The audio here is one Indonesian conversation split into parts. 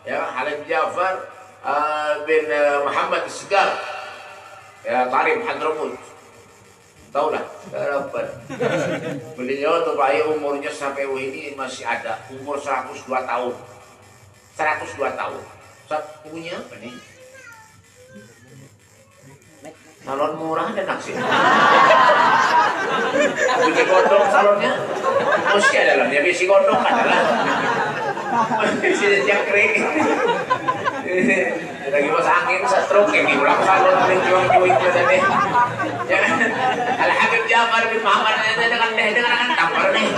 ya Habib Ja'far bin Muhammad Asgar, ya Tarif Hadramut, tahu lah, dapat. Beliau tuh bayi umurnya sampai ini masih ada, umur 102 tahun, 102 tahun. Punya apa nih? Salon murah dan naksir. Bisi gondong salonnya, mesti ada dalamnya bisi gondong adalah bisi jangkrik. Lagi mas angin stroke yang diulang salon juang-juang itu tadi. Ya, Al Habib Ja'far bin Muhammad dengan tampar nih.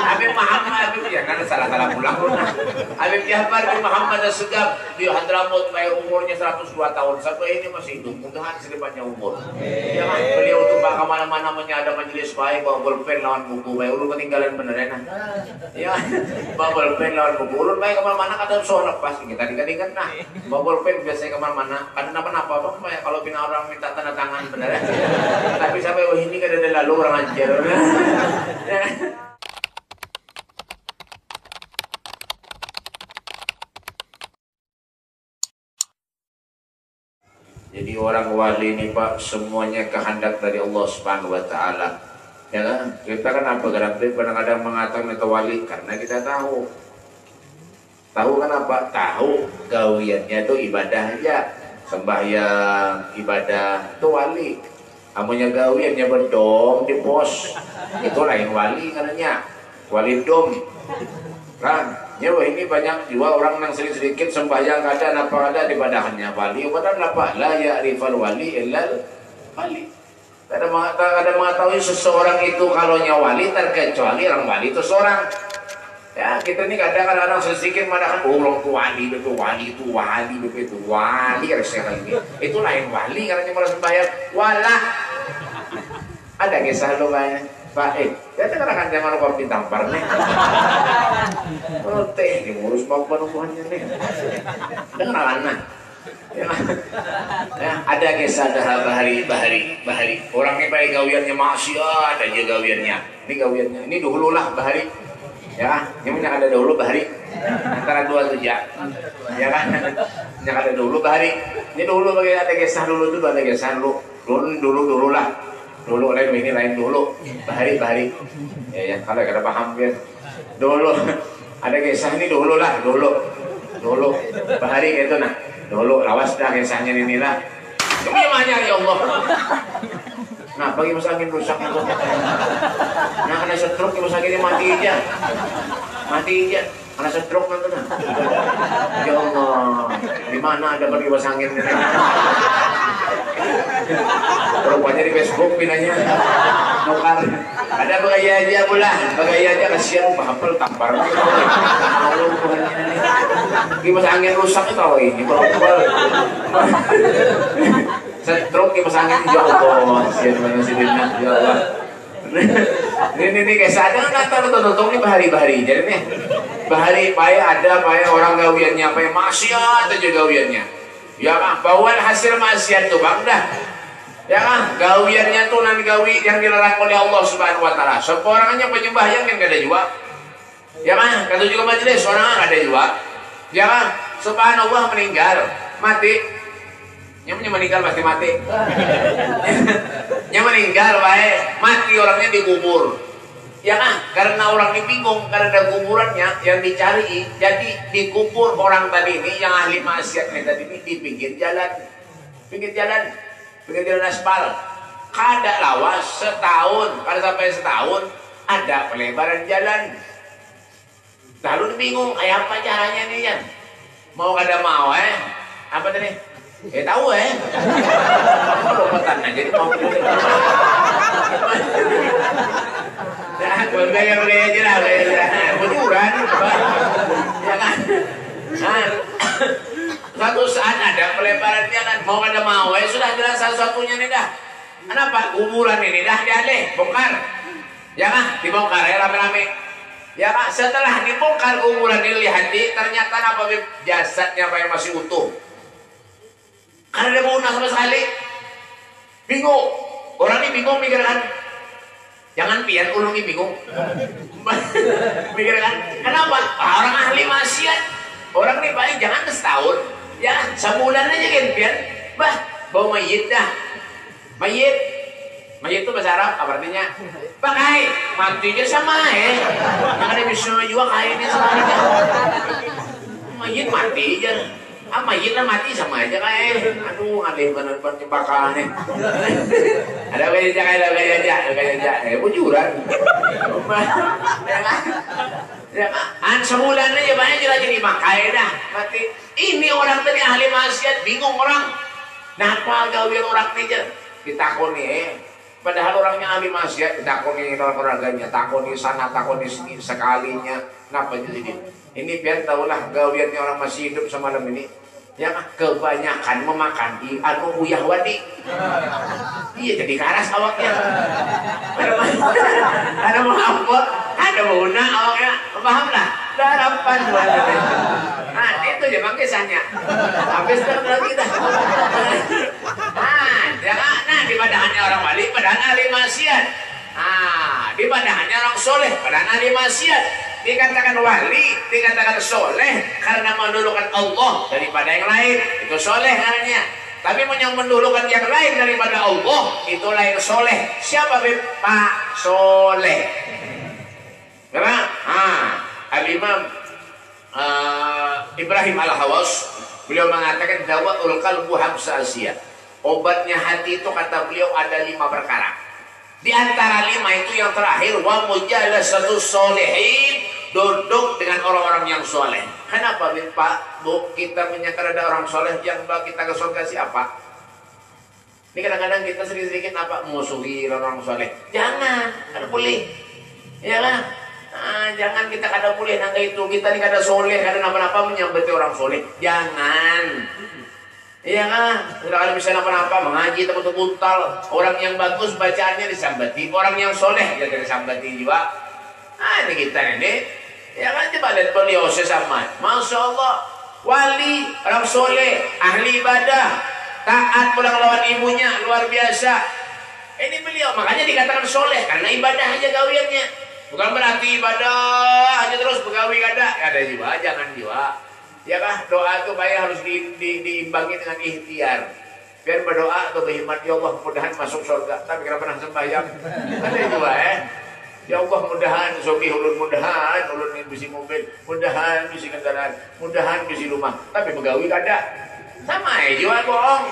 Habib Muhammad ya kan salah pulang nah. Habib Ja'far bin Muhammad Asgar di Hadramut, umurnya 102 tahun sampai ini masih hidup. Mudahan sebanyak umur. Ya kan beliau tuh bak kemana-mana ada majelis baik bawa bolpen lawan buku baik ulun ketinggalan bener ya nah. Ya bawa bolpen lawan buku ulun baik kemana-mana kadang soal lepas kita ingat nah bawa bolpen biasanya kemana-mana kadang apa kalau bina orang minta tanda tangan bener ya. Tapi sampai ini kan ada lalu orang ajar. Jadi orang wali ini Pak semuanya kehendak dari Allah Subhanahu wa taala. Ya kan? Kita kan apa kadang-kadang mengatakan itu wali karena kita tahu. Tahu kan apa? Tahu gawiannya itu ibadah aja. Sembahyang, ibadah itu wali. Amunya gawiannya berdom di pos. Itu lain wali katanya. Wali dom. Kan? Ya ini banyak juga orang yang sedikit sembahyang ada apa ada di ibadahnya wali. Padahal apa? La ya'rifal wali illal wali. Kadang mengetahui seseorang itu kalau wali terkecuali orang wali itu seorang. Ya kita ini kadang-kadang sedikit mengatakan orang itu wali begitu wali resek ini. Itu lain wali karena malah sembahyang walah. Ada kisah lo banyak. Baik, ya kan zaman kau bintang parne. Oh teh, ngurus mau penuhannya nih. Dengar anak. Ya, ada kisah dah bahari. Orangnya baik gawiannya maksiat aja gawiannya. Ini gawiannya. Ini dulu lah bahari. Ya, yang ada dulu bahari. Antara dua tuh ya. Ya kan? Yang ada dulu bahari. Ini dulu bagi ada kisah dulu tuh ada kisah dulu. Dulu lah. Dulu lain ini lain dulu bahari ya kalau kada paham ya dulu ada kisah ini dulu bahari gitu nah dulu lawas dah kisahnya ini lah gimana ya Allah nah bagi mas angin rusak itu nah kena stroke mas angin mati aja kena stroke nanti nah ya Allah di mana ada bagi mas angin ini rupanya di Facebook pinanya nukar ada bagaya aja kasihan bahapel tampar kipas angin rusak itu kalau ini stroke kipas angin ya Allah kasihan mana si Dina ya Allah ini guys ada nggak tahu nih bahari jadi nih bahari payah orang gawiannya payah maksiat aja gawiannya ya kan bawaan hasil maksiat tuh bang dah ya kan gawiannya tuh nanti gawi yang dilarang oleh Allah Subhanahu wa taala. Seorangnya penyembah yang ada juga. Ya kan? Kata juga majelis orang ada juga. Ya kan? Subhanallah meninggal, mati. Yang meninggal pasti mati. Yang meninggal baik, mati orangnya dikubur. Ya kan? Karena orang ini bingung karena ada kuburannya yang dicari. Jadi dikubur orang tadi ini yang ahli maksiatnya tadi ini di pinggir jalan aspal. Kada lawas setahun, kada sampai setahun ada pelebaran jalan. Lalu bingung, apa caranya nih Jan? Mau kada mau apa tadi? Tahu kalau petan aja jadi mau. Nah, gaya aja lah, bujuran, ya kan? Suatu saat ada pelebaran jalan mau kada mau sudah jelas satu-satunya nih dah kenapa kuburan ini dah dialih bongkar ya kan dibongkar rame-rame ya kan setelah dibongkar kuburan ini lihat ternyata apa jasadnya yang masih utuh karena ada punah sama sekali bingung orang ini bingung mikir kan jangan pian ulung ini bingung mikir kan kenapa orang ahli maksiat Orang nih paling jangan setahun, ya sebulan aja kan biar, bah bawa mayit dah, mayit itu bahasa Arab apa artinya? Pakai matinya sama yang ada bisa juga kainnya sama aja. Mayit mati aja, mayit lah mati sama aja kayak, aduh ngalih bener pencebakannya. Ada kayak bujuran. Ya, sebulan aja banyak jelas jadi makai dah mati. Ini orang tadi ahli maksiat, bingung orang. Nah, apa gawe orang nih ditakoni padahal orangnya ahli maksiat, ditakoni olahraganya, takoni sana, takoni sini sekalinya. Kenapa jadi ini biar tahulah gawiannya orang masih hidup semalam ini. Ya kebanyakan memakan anu uyah wadi. Iya jadi karas awaknya. Ada mau apa? Ada mau guna awaknya. Paham lah? Darapan banget. Nah itu aja bang kisahnya. Habis terus kita. Nah di badahannya orang wali, badahan ahli maksiat. Nah di badahannya orang soleh, badahan ahli maksiat. Dikatakan wali, dikatakan soleh karena mendulukan Allah daripada yang lain, itu soleh namanya. Tapi yang mendulukan yang lain daripada Allah, itu lain soleh. Siapa Pak Soleh? Karena Al-Imam Ibrahim Al-Hawas, beliau mengatakan dawaul qalbu hamsa Asia. Obatnya hati itu kata beliau ada 5 perkara. Di antara 5 itu yang terakhir, wa mujalasatu solehin, duduk dengan orang-orang yang soleh. Kenapa Pak Bu kita menyangka ada orang soleh yang kita ke surga siapa? Ini kadang-kadang kita sedikit-sedikit apa musuhi orang soleh. Jangan, kada boleh, ya kan? Jangan kita kada boleh nangga itu kita ini kada soleh, kada apa-apa menyambati orang soleh. Jangan. Iya kan, kalau misalnya apa-apa mengaji teman-teman orang yang bagus bacaannya disambati, orang yang soleh ya disambati juga. Ini kita ini, ya kan coba lihat beliau sesama, masya Allah, wali, orang soleh, ahli ibadah, taat pulang lawan ibunya luar biasa. Ini beliau makanya dikatakan soleh karena ibadah aja gawiannya, bukan berarti ibadah hanya terus begawi ada juga, jangan juga. Ya kah doa itu baik harus diimbangi dengan ikhtiar. Biar berdoa atau berkhidmat ya Allah mudahan masuk surga. Tapi kalau pernah sembahyang ada juga ya Allah mudahan sobi ulun mudahan ulun bisi mobil, mudahan bisi kendaraan, mudahan bisi rumah. Tapi begawi kada. Sama juga bohong.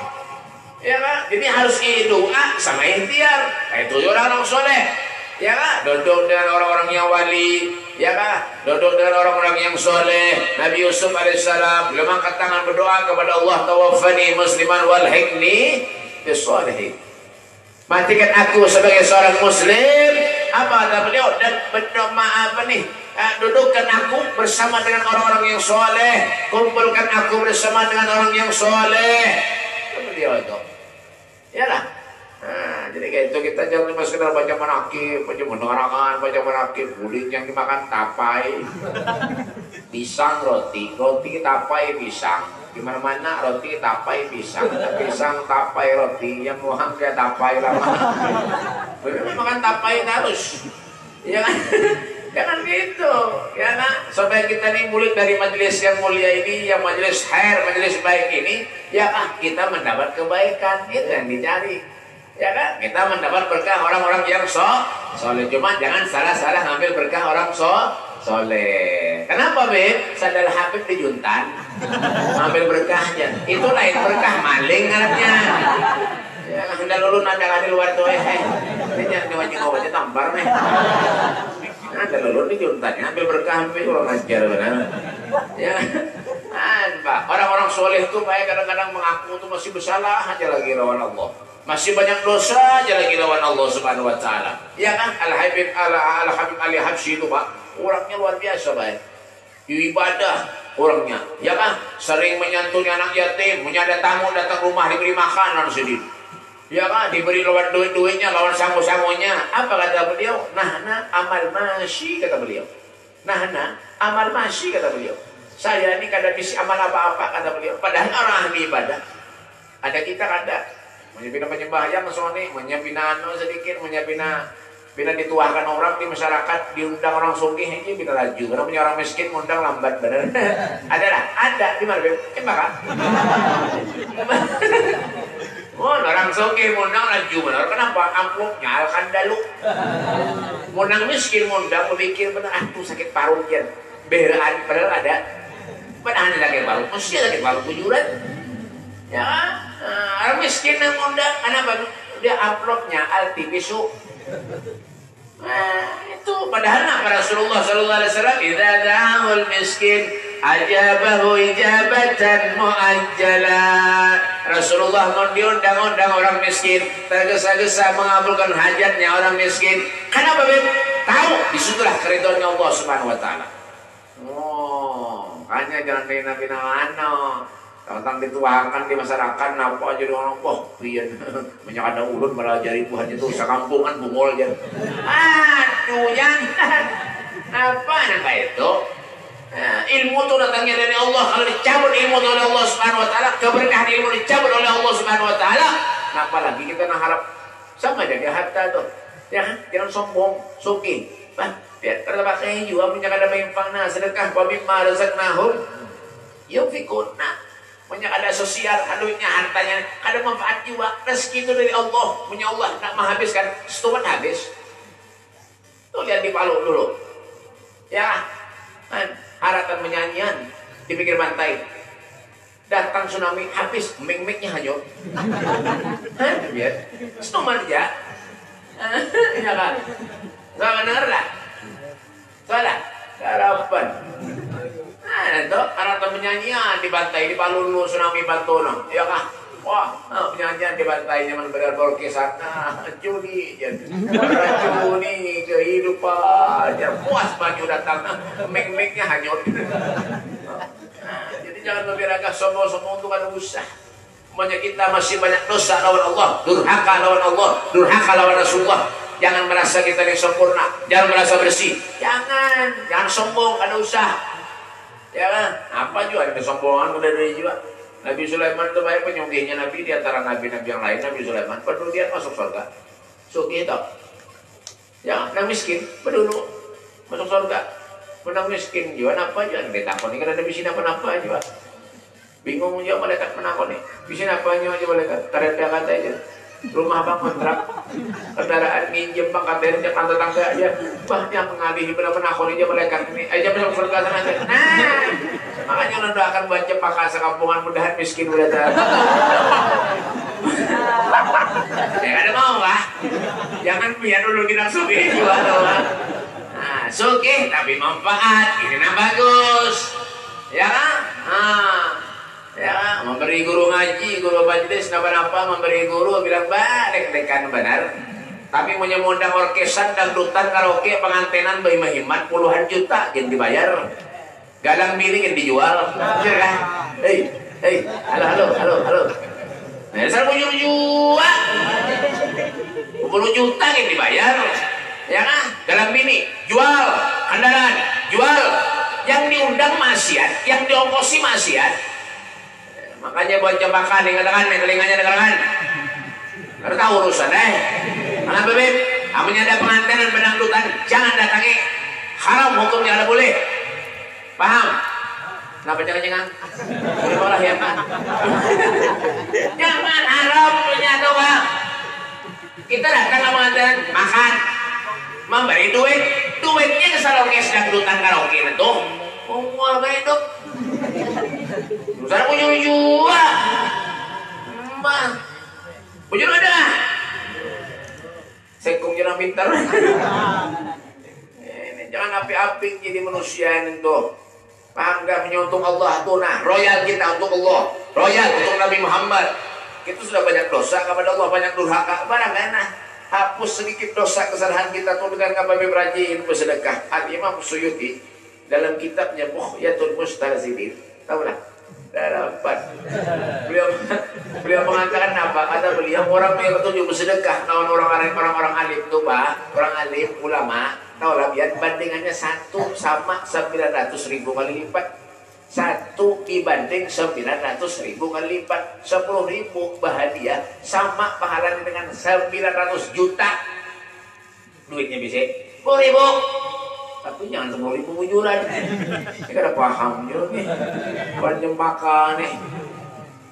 Ya kan? Jadi harus doa sama ikhtiar. Itu orang soleh. Ya kan? Duduk dengan orang-orang yang wali. Ya kan? Duduk dengan orang-orang yang soleh. Nabi Yusuf alaihissalam beliau angkat tangan berdoa kepada Allah, tawaffani musliman walhiqni bis-shalihin. Matikan aku sebagai seorang muslim. Apa kata beliau? Dan berdoa apa nih? Dudukkan aku bersama dengan orang-orang yang soleh. Kumpulkan aku bersama dengan orang yang soleh. Itu beliau itu. Ya lah. Jadi kayak itu kita jangan cuma sekedar baca manakib, baca menerangan, baca manakib, kulit yang dimakan tapai, pisang roti tapai pisang, di mana roti tapai pisang, pisang tapai roti, yang muhang kayak tapai lama, makan tapai terus, ya kan? Jangan gitu, ya nak. Supaya kita nih mulut dari majelis yang mulia ini, yang majelis khair, majelis baik ini, ya kita mendapat kebaikan, itu yang dicari. Ya kan? Kita mendapat berkah orang-orang yang soleh. Cuma jangan salah-salah ngambil berkah orang soleh. Kenapa Beb? Sadar Habib di Juntan ngambil berkahnya. Itu lain berkah maling ngarepnya. Ya kan hendak lulun ada di luar tuh ini jangan diwajib ngobatnya tampar nih. Ada lulun di Juntan ngambil berkah Habib orang ajar benar. Ya. Pak, orang-orang soleh itu kayak kadang-kadang mengaku tuh masih bersalah aja lagi lawan Allah. Masih banyak dosa aja lagi lawan Allah Subhanahu wa taala. Ya kan? Al-Habib Ali Habsyi itu, Pak. Orangnya luar biasa, baik. Ibadah orangnya. Ya kan? Sering menyantuni anak yatim, punya ada tamu datang rumah diberi makanan sedikit. Ya kan? Diberi lawan duit-duitnya, lawan sangu-sangunya. Apa kata beliau? Nah, amal masyi kata beliau. Nah, amal masyi kata beliau. Saya ini kada bisa amal apa-apa kata beliau. Padahal orang ahli ibadah. Ada kita kada. Menyiapin penyembahyang soni, menyiapin anu sedikit, menyiapin Bila dituahkan orang di masyarakat, diundang orang sugih ini bila laju. Karena punya orang miskin ngundang lambat bener. Ada di mana? Coba kan? Oh, orang sugih ngundang laju bener. Kenapa? Amplopnya alkan dalu. Ngundang miskin ngundang memikir bener. Tuh sakit paru jen. Beraan padahal ada. Padahal sakit paru. Mesti sakit paru tujuran. Ya, orang miskin yang ngundang. Kenapa? Dia amplopnya alti besok. Nah, itu padahal nama Rasulullah sallallahu alaihi wasallam idza da'al miskin ajabahu ijabatan muajjala. Rasulullah diundang-undang orang miskin, tergesa-gesa mengabulkan hajatnya orang miskin. Kenapa, Beb? Tahu disitulah keridhoannya Allah Subhanahu wa taala. Oh, makanya jangan kayak nabi mana. Tentang dituangkan di masyarakat, napa jadi orang pian banyak ada ulun malah jadi buah itu sakampungan bungol aja. Aduh, jangan apa nama itu? Ilmu itu datangnya dari Allah. Kalau dicabut ilmu oleh Allah Subhanahu Wa Taala, keberkahan ilmu dicabut oleh Allah Subhanahu Wa Taala, kenapa lagi kita harap sama jadi harta tuh? Ya, jangan sombong, suki. Biar kata pakai juga punya kada mempangna sedekah wa mimma razaqnahum yunfiquna. Punya ada sosial, aduhnya hartanya, ada manfaat juga. Rezeki itu dari Allah, punya Allah nak menghabiskan, setuan habis. Tuh lihat di Palu dulu, ya, kan haratan menyanyian di pinggir pantai. Datang tsunami, habis ming-mingnya hanyut. Biar, setuman aja, ya kan? Gak bener lah, salah, harapan. Nah, itu haratan menyanyian di pantai di Palu tsunami Bantono, ya kan? Wah, penyanyian di pantai zaman berorkestra, juni, juni kehidupan, puas baju datang, ming-mingnya hanyut. Jadi jangan beragak sombong-sombong untuk ada usaha. Makanya kita masih banyak dosa lawan Allah, durhaka lawan Allah, durhaka lawan Rasulullah. Jangan merasa kita yang sempurna, jangan merasa bersih, jangan sombong, ada usaha. Ya kan? Apa juga ada kesombongan udah dari juga. Nabi Sulaiman itu banyak penyogehnya Nabi di antara nabi-nabi yang lain. Nabi Sulaiman perlu dia masuk surga. Sugih itu. Ya, yang miskin dulu masuk surga. Menang miskin juga apa aja ditakoni karena Nabi sini apa aja. Bingung juga malaikat menakoni. Bisa apa aja malaikat. Karena dia kata aja. Rumah bang kontrak, kendaraan minjem bang katanya tangga aja, bah yang mengalihi benar-benar nakoni aja malaikat ini, aja masuk surga sana aja. Nah, makanya udah akan baca pakasa kampungan mudahan miskin udah tahu. Ya ada mau lah, jangan biar dulu kita sugih juga lah. Nah, sugih tapi manfaat, ini nah bagus, ya kan? Ya, memberi guru ngaji, guru majlis, napa-napa memberi guru bilang balik dekan benar. Tapi menyemundang orkesan, dangdutan, karaoke, pengantenan, bayi mahimat, puluhan juta yang dibayar. Galang miring yang dijual. Ya kan? Hei, halo. Nah, saya punya jual. 10 juta yang dibayar. Ya kan? Galang mini, jual, kendaraan, jual. Yang diundang maksiat, yang diongkosi maksiat. Makanya buat jebakan dengan telinganya dengarkan. Karena tahu urusan Kenapa Beb? Namanya ada pengantin dan pendangdutan, jangan datangi. Haram hukumnya ada boleh. Paham? Kenapa jangan-jangan? Boleh olah ya Pak. Jangan haram punya doa. Kita datang ke pengantin, makan, memberi duit, duitnya ke salonges dangdutan karaoke itu. Mual kayak itu. Saya punya juga, punya ada. Sekung jangan pintar. Ini jangan api-api jadi manusia itu. Paham gak menyuntung Allah tuh nah. Royal kita untuk Allah, royal untuk Nabi Muhammad. Kita sudah banyak dosa kepada Allah, banyak durhaka. Barang enak. Hapus sedikit dosa kesalahan kita tuh dengan kami rajin bersedekah. Al Imam Suyuti dalam kitabnya Bughyatul Mustahzirin, tahu lah. Dapat beliau mengatakan apa? Kata beliau orang yang ketujuh bersedekah lawan orang alim itu orang alim ulama tahu lah biar bandingannya 1 sama 900.000 kali lipat. 1 dibanding 900.000 kali lipat. 10.000 bahagia sama pahalanya dengan 900 juta. duitnya bisa 10.000. Tapi jangan 10.000 bujuran. Ini kan paham juga nih. Penjembakan nih.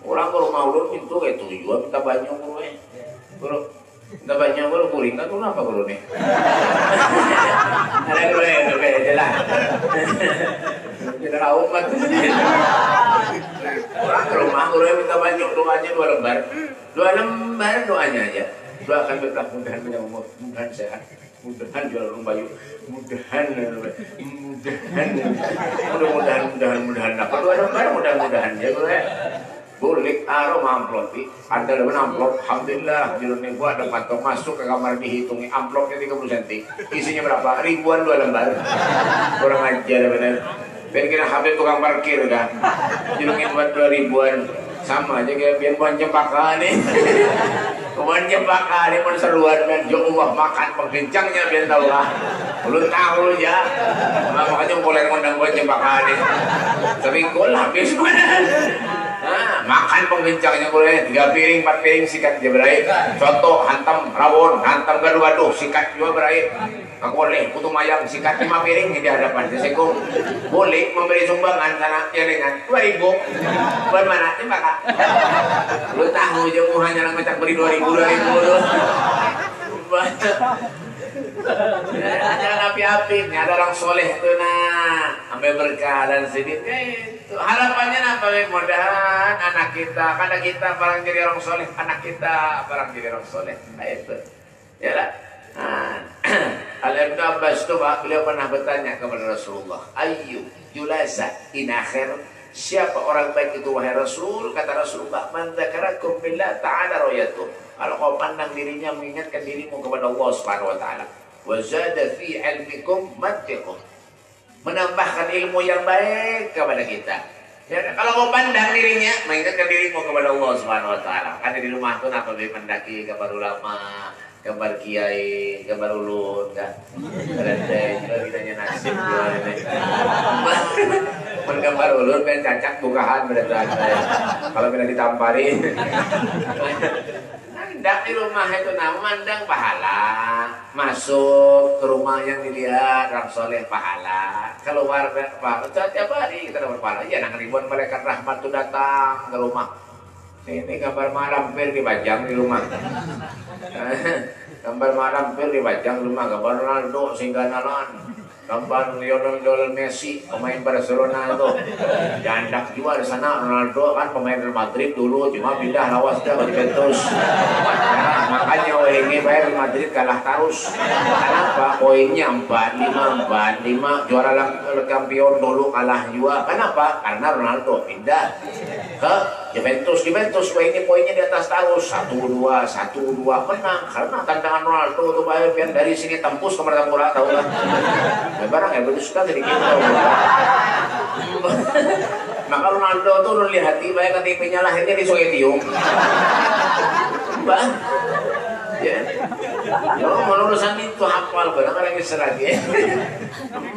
Orang kalau mau lu pintu kayak tujuan minta banyak gue. Bro, minta banyak gue kuring kan kenapa bro nih? Ada gue itu kayak jelas. Kita tahu mat. Orang ke rumah gue minta banyak doanya 2 lembar. 2 lembar doanya aja. Doakan berkah mudahan punya umur, mudahan sehat, mudahan jual rumah bayu, mudahan dapat 2 lembar, mudah-mudahan ya gue. Bulik aro mamplopi, ada dalam amplop, alhamdulillah jurusnya gua ada patok masuk ke kamar dihitungi amplopnya 30 cm, isinya berapa? Ribuan 2 lembar, kurang ajar bener. Biar kira habis tukang parkir dah, jurusnya buat 2 ribuan, sama aja kayak biar buan jembakan nih, buan jembakan nih pun seruan dan Allah makan pengkencangnya biar tahu lah, belum tahu ya, makanya boleh ngundang buan jembakan nih, tapi gol habis mana? Nah, makan penggencangnya boleh 3 piring 4 piring sikat dia berai. Contoh hantam rawon, hantam gado-gado sikat juga berai. Aku boleh putu mayang sikat 5 piring di hadapan sesekung. Boleh memberi sumbangan sana ya dengan 2.000. Bagaimana sih Pak? Lu tahu aja mu hanya nang ngecak beri 2.000 ada api-api, ada orang soleh tuh nah, sampai berkah dan sedikit. Itu harapannya apa? Mudah-mudahan anak kita, karena kita barang jadi orang soleh, anak kita barang jadi orang soleh. Nah itu, ya lah. Al-Ibn Abbas itu beliau pernah bertanya kepada Rasulullah, Ayu julasa in akhir, siapa orang baik itu wahai Rasul? Kata Rasulullah, man dzakarakum billah ta'ala royatuh. Kalau kau pandang dirinya mengingatkan dirimu kepada Allah Subhanahu wa taala. Wa zada fi ilmikum mantiqum. Menambahkan ilmu yang baik kepada kita. Ya, kalau kau pandang dirinya mengingatkan dirimu kepada Allah Subhanahu wa taala. Kan di rumah tuh apa mendaki gambar ulama, gambar kiai, gambar ulun kan. Ada juga kitanya nasib juga ini. Menggambar ulun kan cacak bukahan berarti. Kalau kita ditamparin hendak di rumah itu memandang pahala, masuk ke rumah yang dilihat orang soleh pahala, keluar pahala, setiap hari kita dapat pahala. Ya, nang ribuan malaikat rahmat itu datang ke rumah. Ini gambar malampir dipajang di rumah. Gambar malampir dipajang di rumah, gambar Ronaldo sehingga nalan. Gambar Lionel Messi pemain Barcelona itu jandak juga di sana. Ronaldo kan pemain Real Madrid dulu cuma pindah lawas dia ke Juventus. Nah, makanya ini Real Madrid kalah terus. Kenapa? Poinnya 4-5 juara kampion dulu kalah juga. Kenapa? Karena Ronaldo pindah ke Juventus ini poinnya di atas terus 1-2 menang karena tandangan Ronaldo itu biar dari sini tembus ke Martapura tahu lah. Barang ya betul sekali sedikit. Maka Ronaldo tuh lihat tiba KTP-nya lahirnya di Soetium. Bang, ya, urusan itu hafal barang orang Israel ya.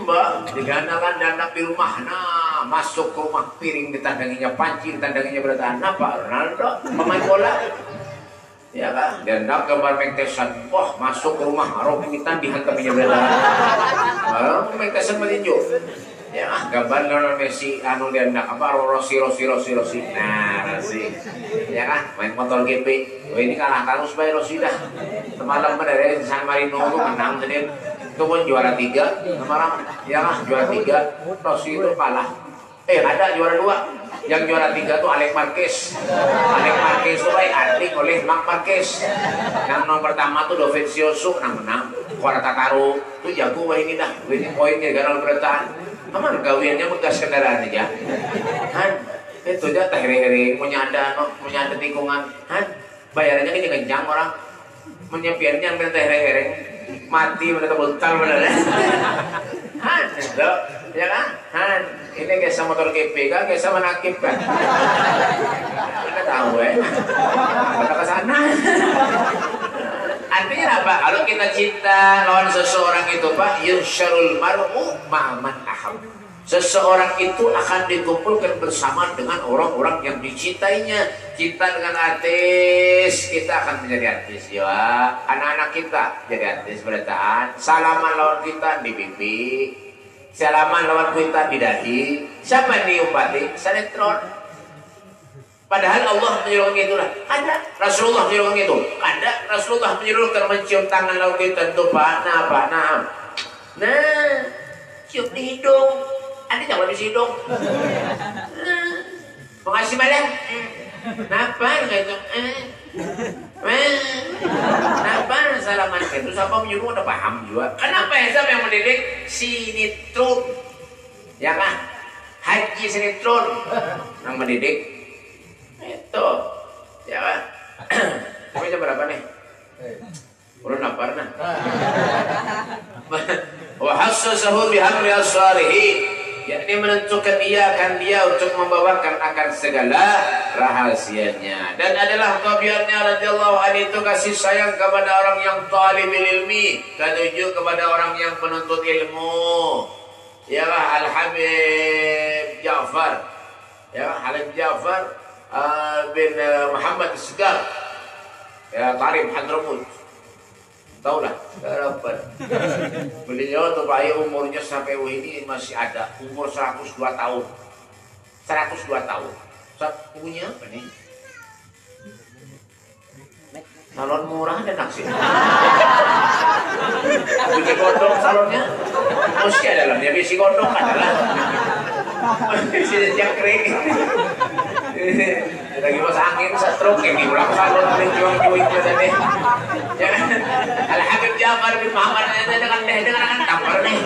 Mbak, diganakan dandak di rumah, nah masuk ke rumah piring ditandanginya panci, ditandanginya beratan apa? Ronaldo pemain bola. Ya kan, dan gambar Mengtesan, wah masuk ke rumah, robutan dihantaminya berada. Mengtesan meninju, ya gambar Lionel Messi, anu dia nak apa, Rossi, nah Rossi, ya kan, main motor GP, oh, ini kalah terus bay Rossi dah. Semalam dari San Marino itu menang sendiri, itu pun juara 3, semalam, ya kan, juara 3, Rossi itu kalah. Ada juara 2. Yang juara 3 tuh Alex Marquez itu baik arti oleh Marc Marquez. Yang nomor pertama tuh Dovizioso menang Quartararo tuh jago wah ini dah ini poinnya garal beretaan aman gawiannya bekas kendaraan aja kan itu aja teh hering punya ada tikungan kan bayarannya kencang orang menyepiannya ambil teh hering mati bener bentar bener kan ya kan han ini kayak sama motor GP kan kayak sama nakib kan kita tahu kita ke sana artinya apa kalau kita cinta lawan seseorang itu Pak yusyarul mar'u ma'man ahab Seseorang itu akan dikumpulkan bersama dengan orang-orang yang dicintainya. Kita dengan artis, kita akan menjadi artis ya. Anak-anak kita jadi artis beritaan. Salaman lawan kita di pipi, salaman lawan kita di dahi. Siapa yang diumpati? Sinetron. Padahal Allah menyuruh itulah. Ada Rasulullah menyuruh itu. Ada Rasulullah menyuruh mencium tangan lawan kita itu Pak. Nah, cium di hidung. Ada jangan di hidung. Makasih madam. Kenapa gitu? Kenapa salaman itu? Siapa menyuruh udah paham juga. Kenapa ya siapa yang mendidik sinetron? Ya kan? Haji sinetron yang mendidik itu, ya kan? Tapi jam berapa nih? Udah lapar nah. Wa hassasahu bihamri as-salihin, yakni menentukan dia untuk membawakan akan segala rahasianya. Dan adalah tabiatnya radhiyallahu anhu itu kasih sayang kepada orang yang talibul ilmi, ketujuh kepada orang yang penuntut ilmu. Ya Al-Habib Ja'far, ya Habib Ja'far bin Muhammad Asgar, ya Tarif Hadramut. Tahulah, harapan. Beliau tuh bayi umurnya sampai ini masih ada, umur 102 tahun. 102 tahun. Punya apa nih? Salon murah dan naksir. Punya gondong salonnya. Mesti ada dalamnya bisi gondong adalah. Bisi jangkrik. Lagi mas angin stroke yang diulang salon paling juang-juang itu tadi. Ya kan? Al-Habib Ja'far bin Muhammad dengan tampar nih.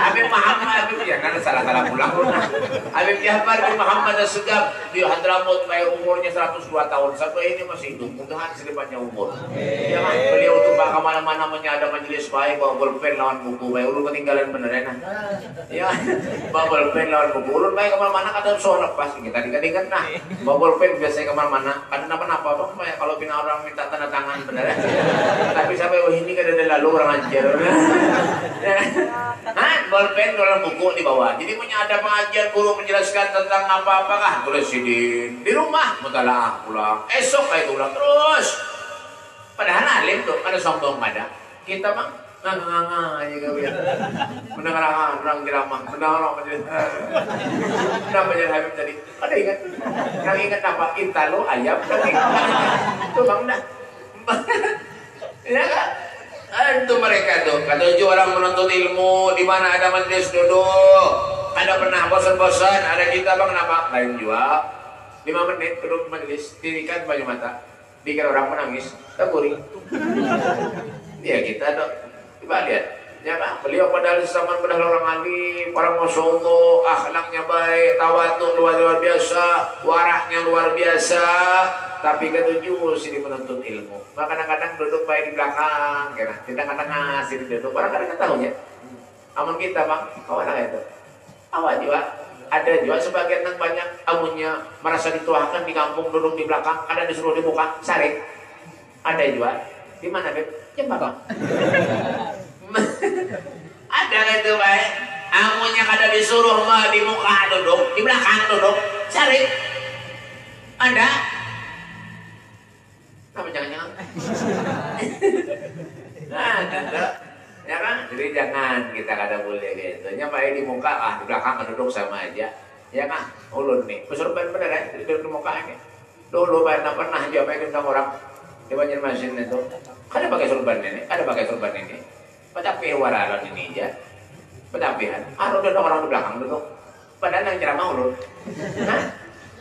Habib Muhammad ya kan salah pulang pun. Habib Ja'far bin Muhammad As-Sugab di Hadramut umurnya 102 tahun sampai ini masih hidup. Mudah-mudahan sebanyak umur. Ya kan? Beliau tuh bakal mana-mana ada majelis baik bawa bolpen lawan buku baik ulun ketinggalan bener ya. Ya bawa bolpen lawan buku ulun baik kemana-mana kadang soal lepas kita dikit-dikit nah. Bawa bolpen biasanya kemana-mana kadang apa bang kalau pina orang minta tanda tangan bener ya. Tapi sampai ini kan ada lalu orang ajar. Bolpen dalam buku di bawah. Jadi punya ada pengajian guru menjelaskan tentang apa-apakah tulis di rumah mutalaah pulang. Esok kayak ulang terus. Padahal alim tuh ada sombong ada. Kita mah nganga aja kau ya. Mendengar orang ceramah, mendengar orang majelis. Kenapa jadi Habib tadi? Ada ingat? Yang ingat apa? Intalo ayam. Tuh bang dah. Ya kan? Itu mereka tuh. Kata orang menuntut ilmu di mana ada majelis duduk. Ada pernah bosan-bosan, ada kita bang kenapa? Lain juga. 5 menit duduk majelis, dirikan banyak mata. Dikira orang menangis, terkuring. Ya kita dok. Coba lihat. Ya kan? Beliau padahal zaman padahal orang alim, orang masya Allah, akhlaknya baik, tawadhu luar biasa, waraknya luar biasa. Tapi ketujuh sini menuntut ilmu. Maka kadang-kadang duduk baik di belakang, kena. Di tengah-tengah sini duduk. Orang-orang kan tahu ya. Amun kita bang, kawan itu. Awak juga. Ada juga sebagian yang banyak amunnya merasa dituakan di kampung duduk di belakang, ada disuruh di muka, sarik. Ada juga. Di mana Beb? Ya bang. Ada itu baik. Amunnya kada disuruh mah di muka duduk, di belakang duduk, sarik. Ada. Apa jangan-jangan? Nah, ada. Ya kan? Jadi jangan kita kada boleh gitu. Nyampai di muka di belakang duduk sama aja. Ya kan? Ulun nih, kesurupan bener kan? Duduk di muka ini. Dulu pernah jawab tentang orang di Banjarmasin itu. Kada pakai surban ini, kada pakai surban ini. Petapi waralan ini aja. Petapihan. Udah orang di belakang duduk. Padahal yang ceramah ulun. Hah?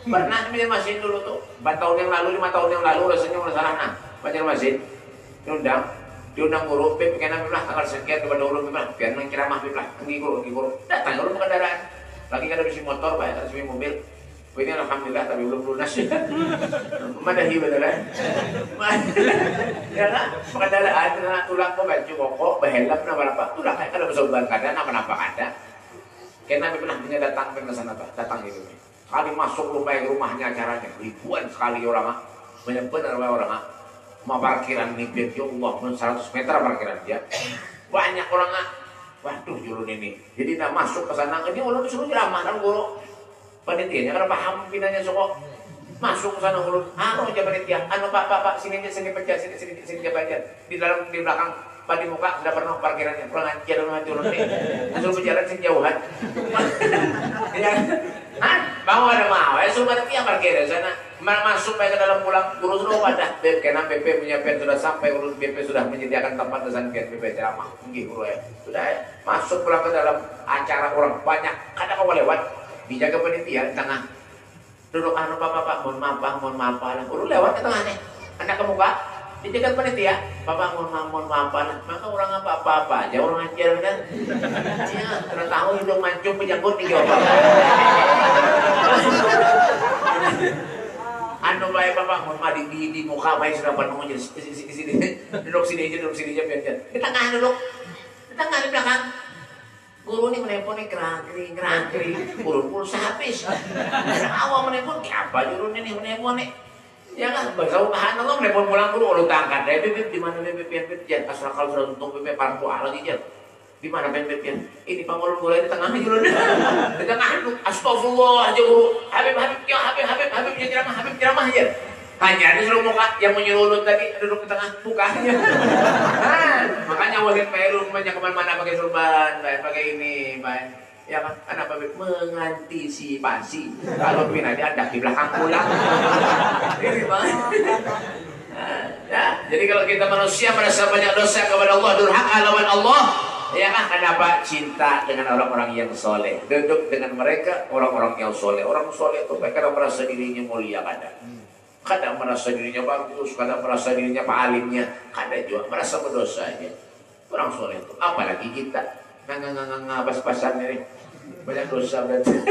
Pernah di Banjarmasin dulu tuh. 4 tahun yang lalu, 5 tahun yang lalu rasanya udah salah nah. Banjarmasin diundang guru, Beb, kena lah tanggal sekian kepada ulun bilang, biar nang ceramah lah, pergi guru, datang ulun kendaraan, lagi kan ada bisi motor, banyak ada bisi mobil, ini alhamdulillah tapi belum lunas, madahi beneran, ya kan, kendaraan, tulang kok baju kok, behelap, apa tulang kayak ada bersoban kadang, apa ada, kena bilang punya datang ke sana datang gitu, kali masuk rumahnya acaranya, ribuan sekali orang, banyak benar orang. Mau parkiran nih, ya Allah, 100 meter parkiran dia. Banyak orang Waduh jurun ini. Jadi nak masuk ke sana, ini ulun disuruh ceramah kan guru. Panitianya karena paham pinanya sokok. Masuk ke sana ulun, anu aja panitia, anu pak, sini baca, sini baca. Di belakang di muka sudah pernah parkirannya, kurang ajar nanti ulun nih. Suruh berjalan sejauhan. Ya, mau ada mau, suruh panitia parkir di sana. Masuk ke dalam pulang, guru sudah pada. Karena BP menyiapkan sudah sampai, urus BP sudah menyediakan tempat desain BP ceramah. Mungkin guru ya, sudah ya. Masuk pulang ke dalam acara orang banyak, kadang kau lewat, dijaga panitia di tengah. Duduk anu pak, mohon maaf lah. Guru lewat ke tengah nih, anak ke muka, dijaga panitia. Bapak mohon maaf lah. Maka orang apa aja orang ajar kan. Iya, karena tahu hidung mancung penjanggut nih jawab. Anu baik bapak, mohon maaf di muka baik sudah penuh aja sini. Duduk sini aja biar. Di tengah duduk, di tengah di belakang. Guru ini menelpon nih kerangkri. Guru pulsa habis. Awal menelpon, apa guru ini menelpon nih? Ya kan, subhanallah menelpon pulang guru, lu tangkat deh, Beb, di mana Beb, jangan asal kalau sudah untung Beb, partu lagi jangan. Di mana Beb, ini pangulun gula di tengah guru. Di tengah itu, astagfirullah aja guru. Habib ceramah aja. Hanya ada seluruh muka yang menyuruh tadi duduk di tengah mukanya. Makanya wasit Pak banyak kemana-mana pakai surban, pakai ini, ya kan? Kenapa mengantisipasi kalau pindah ada di belakang pulang. Ini ya, jadi kalau kita manusia merasa banyak dosa kepada Allah, durhaka lawan Allah, ya kan? Kenapa cinta dengan orang-orang yang soleh, duduk dengan mereka orang-orang yang soleh. Orang soleh itu mereka merasa dirinya mulia kadang merasa dirinya bagus, kadang merasa dirinya pak alimnya, kadang juga merasa berdosanya. Orang soleh itu, apalagi kita pas-pasan ini banyak dosa berarti.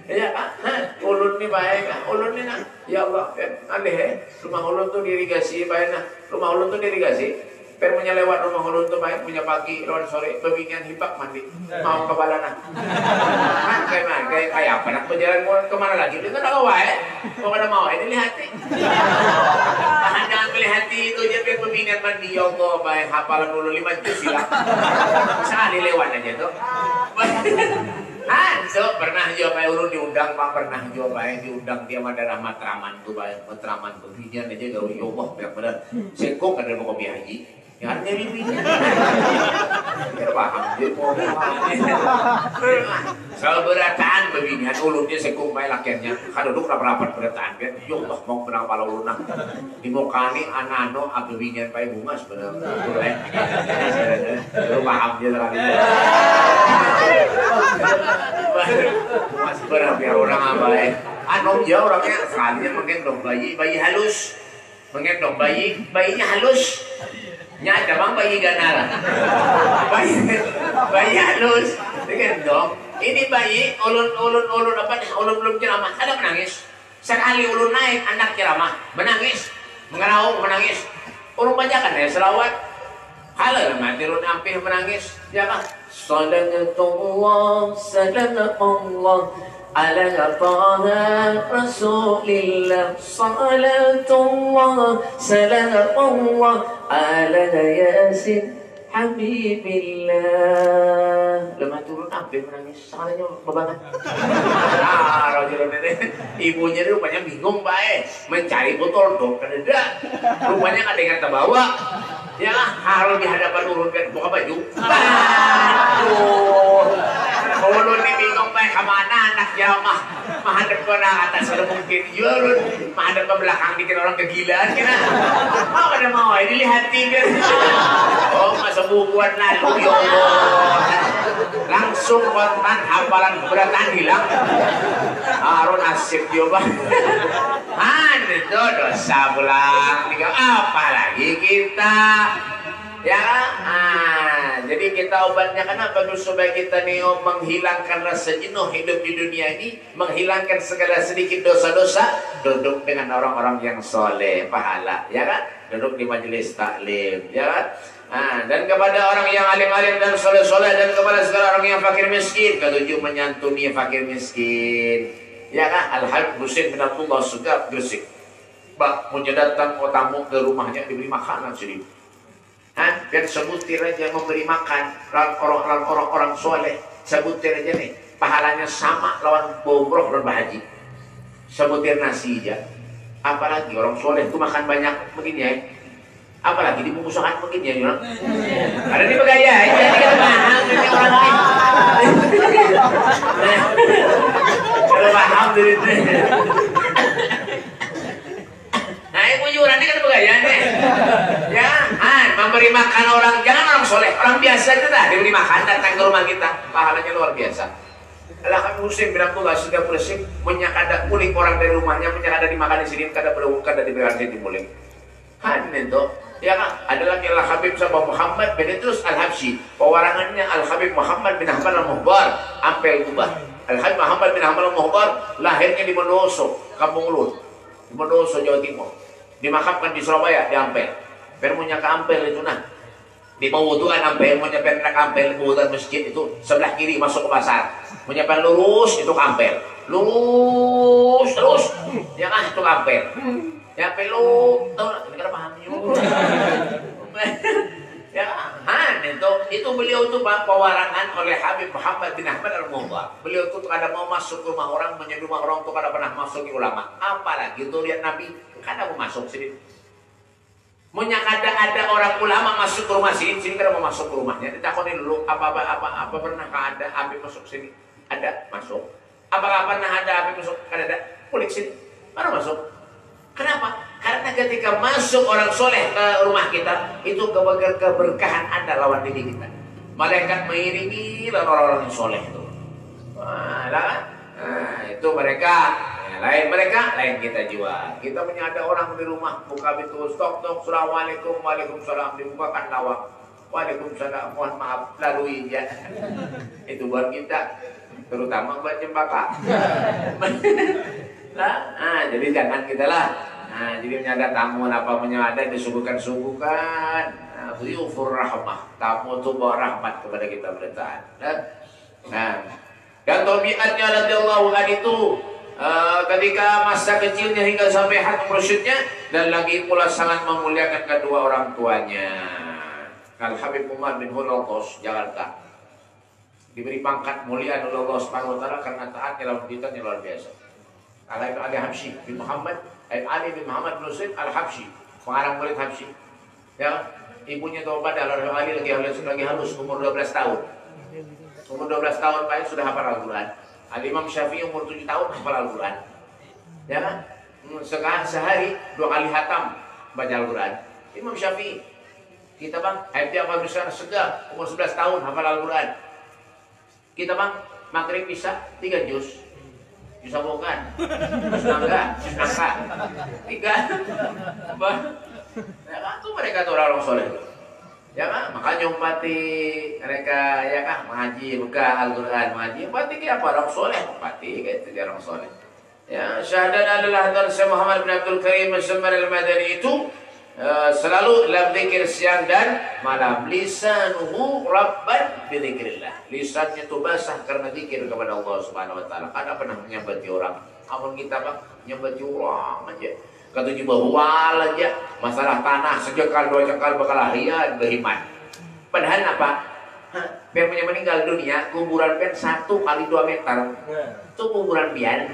Ya kan, ulun ini baik, ulun ini ya Allah, aneh rumah ulun tuh dirigasi, baik rumah ulun tuh dirigasi. Permunya lewat rumah ulun tuh baik, punya pagi, lawan sore, pebingan hibak mandi, mau ke balana. Kayak apa nak berjalan kemana lagi? Itu kan baik, kok ada mau ini lihat. Jangan pilih hati itu aja biar pebingan mandi, ya Allah baik, hafalan dulu 5 juz silang. Sekali lewat aja tuh. So pernah juga Pak Urun diundang Pak, pernah juga Pak diundang dia ada matraman tuh Pak, matraman tuh bijian aja gawe ya Allah benar-benar sekong ada mau kopi haji yang artinya bibinya biar paham dia mau soal berataan babinya ulunnya sekong Pak lakiannya kan duduk rapat berataan biar ya Allah mau menang pala ulunah di mukani anano abebinya Pak bunga sebenarnya lu paham dia sekali Mas berapa orang apa anu ya orangnya sekalinya menggendong bayi halus menggendong bayinya halus nyata bang bayi ganal bayi halus digendong ini bayi ulun apa nih ulun belum ceramah ada menangis sekali ulun naik anak ceramah menangis ngeraung menangis ulun bacakan ya selawat halal mati ulun hampir menangis ya kan Salatullah ala taha rasulillah Salatullah ala yasin habibillah lemah turun hampir menangis salahnya bebangan rajulun ini ibunya ini rupanya bingung baik mencari botol dokter tidak rupanya ada yang terbawa ya harus di hadapan urunkan buka baju aduh ulun ini bingung baik kemana anak jamaah menghadap ke atas kalau mungkin urun menghadap ke belakang dikira orang kegilaan kira mau ada mau dilihatin kan oh masa bukuan lalu ya Allah langsung kontan hafalan keberatan hilang Harun asik juga itu dosa pulang apalagi kita ya jadi kita obatnya kenapa supaya kita nih menghilangkan rasa jenuh hidup di dunia ini menghilangkan segala sedikit dosa-dosa duduk dengan orang-orang yang soleh pahala ya kan duduk di majelis taklim ya kan dan kepada orang yang alim-alim dan soleh-soleh dan kepada segala orang yang fakir miskin ketujuh menyantuni fakir miskin ya kan alhamdulillah Husain bin Abdullah Segaf Gresik Mbak mau datang tamu ke rumahnya diberi makanan sedikit Dan sebutir aja memberi makan orang-orang soleh, sebutir aja nih, pahalanya sama lawan umroh dan berhaji. Sebutir nasi aja. Apalagi orang soleh itu makan banyak begini ya. Apalagi dibungkusan begini ya, Yunang. Ada di begaya, jadi kan mahal ini orang ini. Kalau paham dari itu. Nah, ibu Yuran ini kan begaya nih. Ya, memberi makan orang, jangan orang soleh, orang biasa itu dah diberi makan datang ke rumah kita, pahalanya luar biasa. Alah kami muslim binatullah sudah bersih, menyakada kulit orang dari rumahnya, menyakada dimakan di sini, kada berbuka dan diberi di muling. Itu, ya kan? Ada lagi Al Habib Sabah Muhammad bin Idrus Al Habsyi, pewarangannya Al Habib Muhammad bin Ahmad Al Muhbar, Ampel Kubah. Al Habib Muhammad bin Ahmad Al Muhbar lahirnya di Bondowoso, Kampung Lut, di Bondowoso Jawa Timur, dimakamkan di Surabaya di Ampel. Permunya ke Ampel itu nah. Di mawuduan Ampel, mau nyampe ke Ampel, mawuduan masjid itu sebelah kiri masuk ke pasar. Mau nyampe lurus itu ke Ampel, lurus terus, ya kan itu ke Ampel. Ya peluk, tahu nggak? Kita paham juga. Ya, itu beliau itu pewarangan oleh Habib Muhammad bin Ahmad Al Muhbar. Beliau itu kada mau masuk ke rumah orang, menyeduh rumah orang itu kada pernah masuk ke ulama. Apalagi itu lihat Nabi, kada mau masuk sini. Munya ada orang ulama masuk ke rumah sini kada mau masuk ke rumahnya. Ditakoni dulu apa pernah ada Habib masuk sini? Ada masuk. Apakah pernah ada Habib masuk? Kada ada. Kulik sini. Mana masuk? Kenapa? Karena ketika masuk orang soleh ke rumah kita, itu keberkahan ada lawan diri kita. Malaikat mengiringi orang-orang yang soleh itu. Itu mereka. Lain mereka, lain kita juga. Kita punya ada orang di rumah, buka pintu, stok, assalamualaikum, waalaikumsalam, dibukakan lawak. Waalaikumsalam, mohon maaf, lalui ya. Itu buat kita, terutama buat cempaka. Jadi jangan kita lah. Jadi menyadar tamu apa menyadar disuguhkan. Dhuyufur rahmah, tamu itu bawa rahmat kepada kita bertahan. Dan tabiatnya radhiyallahu anhu itu ketika masa kecilnya hingga sampai hati mursyidnya, dan lagi pula sangat memuliakan kedua orang tuanya. Al Habib Umar bin Hulatos Jakarta diberi pangkat mulia oleh Allah Subhanahu wa taala karena taatnya dalam kehidupannya luar biasa. Ali Habsyi bin Muhammad, Ali bin Muhammad bin Usaid Al Habsyi, pengarang murid Habsyi. Ya, ibunya tobat adalah Ali lagi halus umur 12 tahun. Umur 12 tahun Pak sudah hafal Al-Qur'an. Al-Imam Syafi'i umur 7 tahun hafal Al-Qur'an. Ya kan? Sehari 2 kali hatam baca Al-Qur'an. Imam Syafi'i. Kita bang, ayat apa bisa segar umur 11 tahun hafal Al-Qur'an. Kita bang, maghrib bisa 3 juz. Bisa bukan? Nangka. 3. Apa? Ya kan? Itu mereka tuh orang soleh. Ya kan? Makanya umpati mereka ya kan mengaji buka Al-Qur'an mengaji umpati kayak apa orang soleh umpati kayak itu orang soleh. Ya, syahadat adalah dari Syekh Muhammad bin Abdul Karim Al-Shammar Al-Madani itu selalu dalam zikir siang dan malam. Lisanuhu rabban bi dzikrillah. Lisannya itu basah karena zikir kepada Allah Subhanahu wa taala. Kada pernah menyambati orang. Amun kita bang nyambati orang aja. Kata bahwa aja masalah tanah sejekal 2 jekal bakal harian beriman. Padahal apa? Biar punya meninggal dunia kuburan pen 1 kali 2 meter. Itu kuburan pian.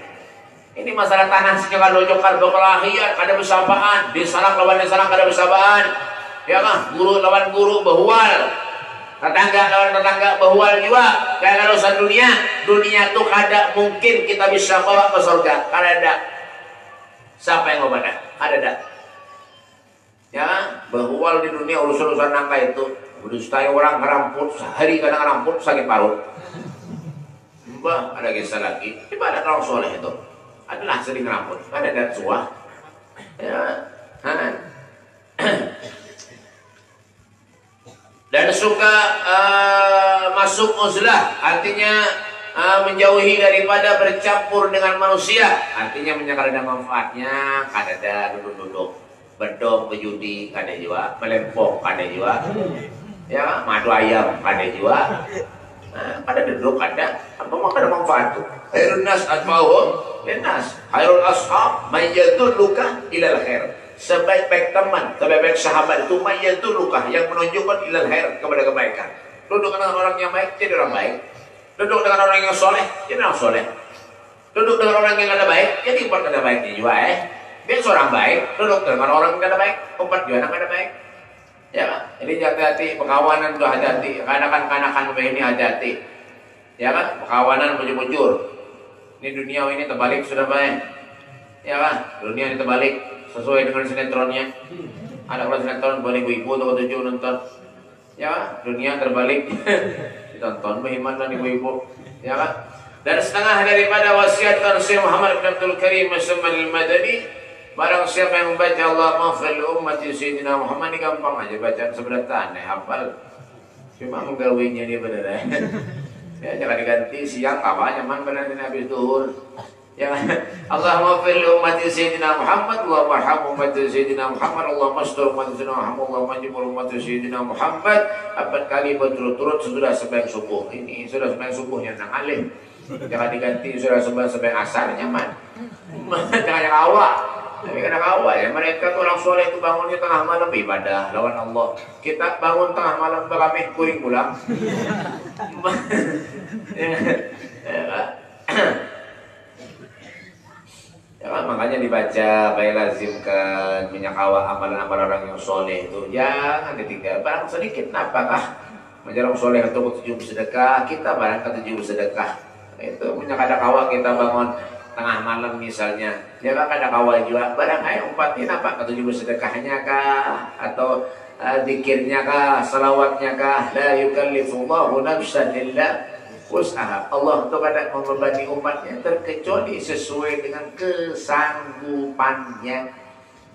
Ini masalah tanah sejekal 2 jekal bakal harian kada bersabaan. Disalang lawan disalang kada bersabaan. Ya kan? Guru lawan guru bahual. Tetangga lawan tetangga bahual juga. Kayak urusan dunia. Dunia tuh kada mungkin kita bisa bawa ke surga. Kada ada. Siapa yang mau pada? Ada dah. Ya, bahwa di dunia urusan-urusan nangka itu udah setaya orang ngeramput sehari kadang ngeramput sakit parut. Mbah, ada kisah lagi. Ibadat orang soleh itu adalah sering ngeramput. Ada dat suah. Ya, dan suka masuk uzlah, artinya menjauhi daripada bercampur dengan manusia, artinya menyangkal ada manfaatnya, kada ada duduk-duduk bedom berjudi kada juga, melempok kada juga, ya madu ayam kada juga, kada duduk kada, apa mah kada manfaat tuh. Khairun nas atba'uhum linnas, khairul ashab may yadulluka ilal khair. sebaik-baik teman, sebaik-baik sahabat itu mayyadulukah, yang menunjukkan ilal khair, kepada kebaikan. Duduk dengan orang yang baik, jadi orang baik. Duduk dengan orang yang soleh, jadi orang soleh. Duduk dengan orang yang ada baik, jadi umat ada baiknya juga Dia seorang baik, duduk dengan orang yang ada baik, umat juga ada baik. Ya kan? Jadi hati-hati, perkawanan itu hati-hati. Kanakan-kanakan ini hati-hati. Ya kan? Perkawanan bujur-bujur. Ini dunia ini terbalik sudah baik. Ya kan? Dunia ini terbalik sesuai dengan sinetronnya. Ada kalau sinetron buat ibu-ibu atau tujuh nonton. Ya kan? Dunia terbalik. Ditonton bagaimana dan ibu-ibu. Ya kan? Dan setengah daripada wasiat Rasul Muhammad bin Abdul Karim Al-Madani, barang siapa yang membaca Allahumma fil ummati Sayyidina Muhammad, ini gampang aja bacaan sebentar, hafal. Cuma menggawinya dia benar ya, jangan diganti siang apa nyaman benar ini habis duhur. Ya, Allahumma fil ummati Sayyidina Muhammad, Allahumma arham ummati Sayyidina Muhammad, Allahumma astur ummati Sayyidina Muhammad, Allahumma jibur ummati Sayyidina Muhammad. 4 kali berturut-turut sudah sembahyang subuh. Ini sudah sembahyang subuhnya nang alim. Jangan diganti sudah sembahyang asar nyaman. Jangan yang awal. Tapi kadang awal ya, mereka tuh orang soleh itu bangunnya tengah malam ibadah lawan Allah. Kita bangun tengah malam beramih kuring pulang. Ya kan, makanya dibaca, baik lazimkan menyakawa amalan-amalan orang yang soleh itu. Jangan ditinggal, barang sedikit. Apakah menjarang soleh untuk 7 bersedekah, kita barang ke 7 bersedekah. Itu punya kadakawa kita bangun tengah malam misalnya, dia kan ada kawal juga, barang ayo umpatin apa, ketujuh bersedekahnya kah, atau zikirnya kah, salawatnya kah, la yukallifullahu nafsan illa wus'aha. Allah itu kadang membebani umatnya terkecuali sesuai dengan kesanggupannya.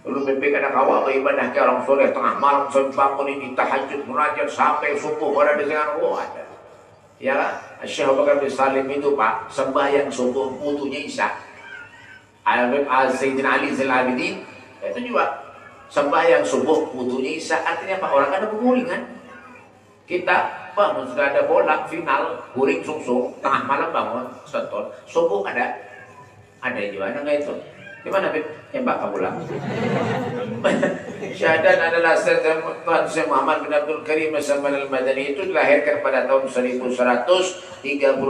Lalu bebek ada kawal beribadah ke orang soleh tengah malam sampai bangun ini tahajud munajat sampai subuh pada dengan ada. Ya, Syekh Abu Bakar bin Salim itu Pak, sembahyang subuh putunya Isya. Sayyidina Ali Zainal Abidin itu juga sembahyang subuh putunya Isya. Artinya Pak, orang ada penguringan. Kita bangun sudah ada bola final, guring sungsung, tengah malam bangun, seton, subuh ada juga enggak itu? Gimana Bib? Pak pulang. Syahadat adalah Tuhan Syekh Muhammad bin Abdul Karim Al-Madani itu dilahirkan pada tahun 1132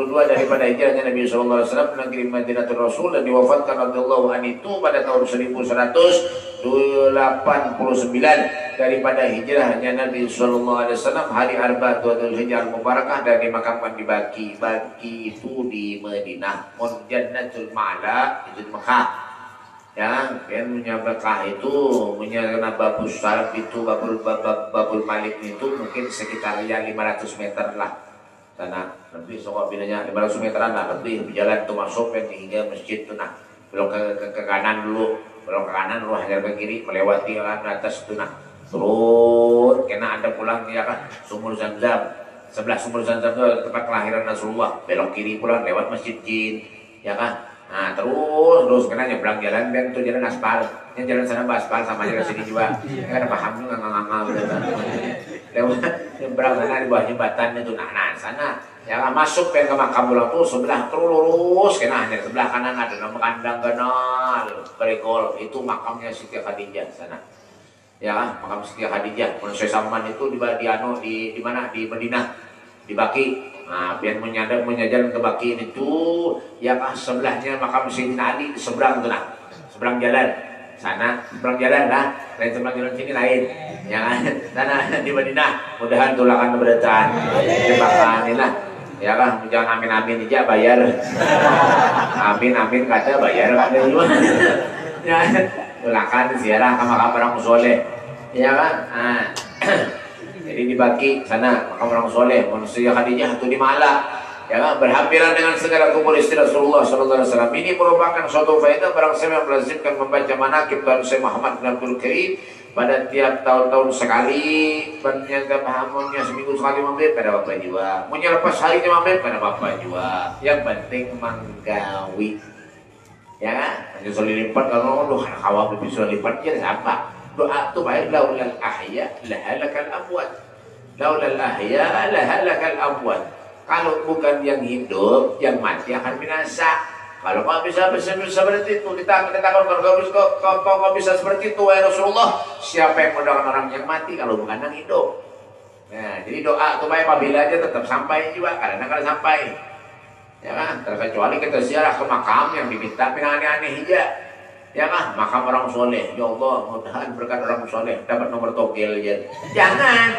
daripada hijrahnya Nabi SAW ke negeri Madinatul Rasul, dan diwafatkan radhiyallahu anhu itu pada tahun 1189 daripada hijrahnya Nabi SAW, hari Arba'atul Hijjah Mubarakah, dan dimakamkan di Baqi. Baqi itu di Madinah, Jannatul Ma'la itu di Mekah. Ya, kan punya Mekah itu, punya Babus Salaf itu, Babul Malik itu mungkin sekitar ya 500 meter lah. Sana lebih sokok bilanya 500 meteran lah lebih, berjalan tuh masuk hingga masjid tuh nah. Belok ke kanan dulu, belok ke kanan dulu, hanya ke kiri melewati ke atas tuh nah. Terus kena ada pulang ya kan Sumur Zamzam. Sebelah Sumur Zamzam itu tempat kelahiran Rasulullah. Belok kiri pulang lewat Masjid Jin, ya kan? Nah terus kena nyebrang jalan, dan itu jalan aspal, yang jalan sana aspal sama jalan sini juga, kan paham juga nggak lewat nyebrang sana di bawah jembatan itu, nah sana, yang masuk ke makam pulang tuh sebelah terus kena hanya sebelah kanan ada nama kandang kenal, berikol itu makamnya Siti Khadijah sana, ya makam Siti Khadijah, manusia Saman itu di mana di Madinah, di Baqi. Nah, biar menyajar ke Baqi itu, ya sebelahnya makam Sayyidina Ali di seberang tuh nah, seberang jalan sana, seberang jalan lah, lain seberang jalan sini lain, ya kan, sana di Madinah, mudahan tulakan keberatan, dimakan lah, ya kan, jangan amin aja bayar, amin kata bayar kata juga, ya tulakan ziarah sama orang soleh, ya kan, nah. Jadi di Baqi sana makam orang soleh, manusia Khadijah itu di Ma'la, ya kan, berhampiran dengan segala kubur istri Rasulullah SAW. Ini merupakan suatu faedah barang siapa yang melazimkan membaca manaqib Tuhan Syekh Muhammad bin Abdul Karim pada tiap tahun-tahun sekali, menyangka pahamonnya seminggu sekali mampir pada bapak jiwa, punya lepas harinya mampir pada bapak jiwa. Yang penting menggawi, ya kan, hanya soal lipat kalau anak awam lebih soal lipat jadi apa? Doa itu baik, laulal ahya lahalakal amwat, laulal ahya lahalakal amwat. Kalau bukan yang hidup, yang mati akan binasa. Kalau kau bisa seperti itu, kita katakan kau bisa seperti itu, wahai Rasulullah, siapa yang mendoakan orang yang mati kalau bukan yang hidup? Nah, jadi doa itu apabila aja tetap sampai juga, kadang-kadang sampai. Ya kan, terkecuali kita ziarah ke makam yang diminta aneh-aneh aja. Ya kan, makam orang soleh. Ya Allah, mudah-mudahan berkat orang soleh dapat nomor togel ya. Jangan.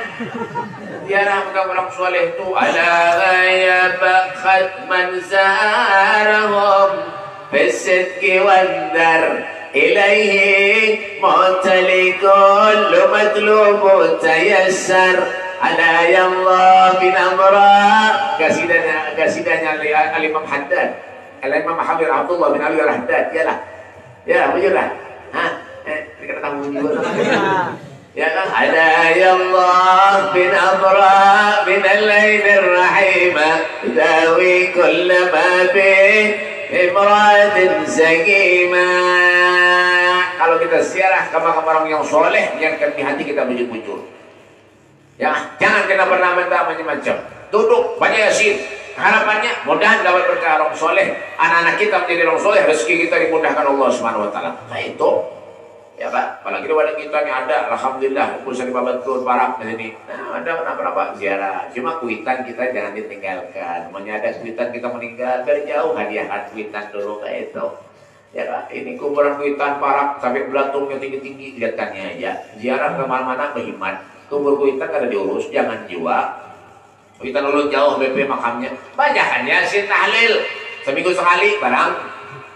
Ziarah makam orang soleh itu ala ya bakhat man zarahum bisidqi wandar ilaihi mu'talikul matlubu tayassar. Ala ya Allah bin amra kasidahnya Al-Imam Haddad, Al-Imam Habib Abdullah bin Ali Al-Haddad. Ya betul lah. Kita tahu juga. Ya kan? Ala ya Allah bin amra bin al-lail ar-rahima dawi kull ma bi imratin zakima. Kalau kita ziarah ke makam orang yang soleh, yang di hati kita muncul. Ya, jangan kita pernah minta macam-macam. Duduk baca Yasin. Harapannya mudah dapat berkah orang soleh. Anak-anak kita menjadi orang soleh, rezeki kita dimudahkan Allah Subhanahu Wa Taala. Nah itu, ya Pak. Apalagi pada kita nih ada, alhamdulillah, urusan dibantu para di sini. Nah ada berapa ziarah. Cuma kuitan kita jangan ditinggalkan. Namanya ada kuitan kita meninggal dari jauh, hadiahkan kuitan dulu kayak itu. Ya Pak, ini kuburan kuitan parak sampai belantungnya tinggi-tinggi, lihatkannya aja. Ziarah kemana-mana berhemat. Kubur kuitan kada diurus, jangan jiwa. Kita dulu jauh BP makamnya. Bacakan Yasin tahlil seminggu sekali barang.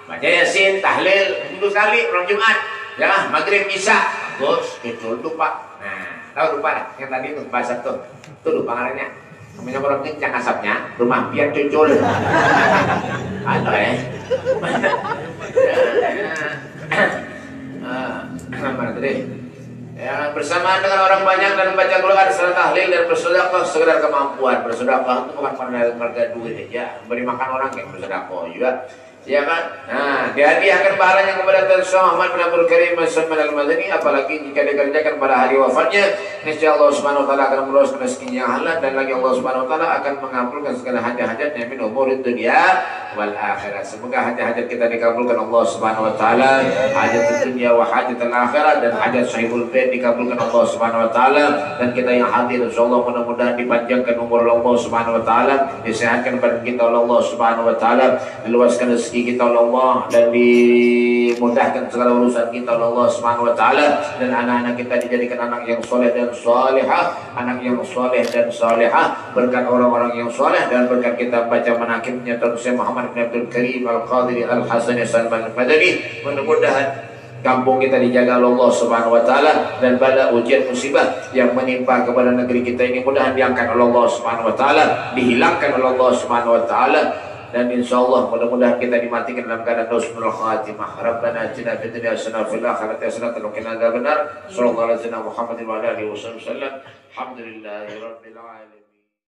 Baca Yasin tahlil seminggu sekali orang Jumat. Ya, maghrib isya. Bagus, itu lupa. Nah, tahu lupa yang tadi itu bahasa tuh. Itu lupa ngarannya. Namanya orang kencang asapnya, rumah biar cucul. Ada ya. Mana tadi? Ya, bersamaan dengan orang banyak dan membaca Quran serta tahlil dan bersedekah sekedar kemampuan. Bersedekah itu bukan pada harga duit aja, beri makan orang yang bersedekah juga. Ya kan? Nah, dihadiahkan pahalanya kepada Rasul Muhammad bin Abdul Karim sallallahu alaihi wasallam, apalagi jika dikerjakan pada hari wafatnya, niscaya Allah Subhanahu wa taala akan meluaskan rezekinya yang halal, dan lagi Allah Subhanahu wa taala akan mengabulkan segala hajat-hajatnya min umurid dunia wal akhirat. Semoga hajat-hajat kita dikabulkan Allah Subhanahu wa taala, hajat dunia wa hajat al akhirat, dan hajat sahibul bait dikabulkan Allah Subhanahu wa taala, dan kita yang hadir insyaallah mudah-mudahan dipanjangkan umur Allah Subhanahu wa taala, disehatkan badan kita oleh Allah Subhanahu wa taala, diluaskan kita oleh Allah, dan dimudahkan segala urusan kita oleh Allah Subhanahu wa taala, dan anak-anak kita dijadikan anak yang soleh dan salihah, anak yang soleh dan salihah berkat orang-orang yang soleh, dan berkat kita baca manaqibnya Syekh Muhammad bin Abdul Karim Al-Qadiri Al-Hasan Salman Al-Madani. Mudah-mudahan kampung kita dijaga oleh Allah Subhanahu wa taala, dan pada ujian musibah yang menimpa kepada negeri kita ini mudah diangkat oleh Allah Subhanahu wa taala, dihilangkan oleh Allah Subhanahu wa taala, dan insyaallah mudah-mudahan kita dimatikan dalam keadaan husnul khatimah. Rabbana atina fid dunya hasanah wa fil akhirati hasanah wa qina adzabannar. Sallallahu alaihi wa sallam Muhammadin wa alihi wasallam. Alhamdulillahirabbil alamin.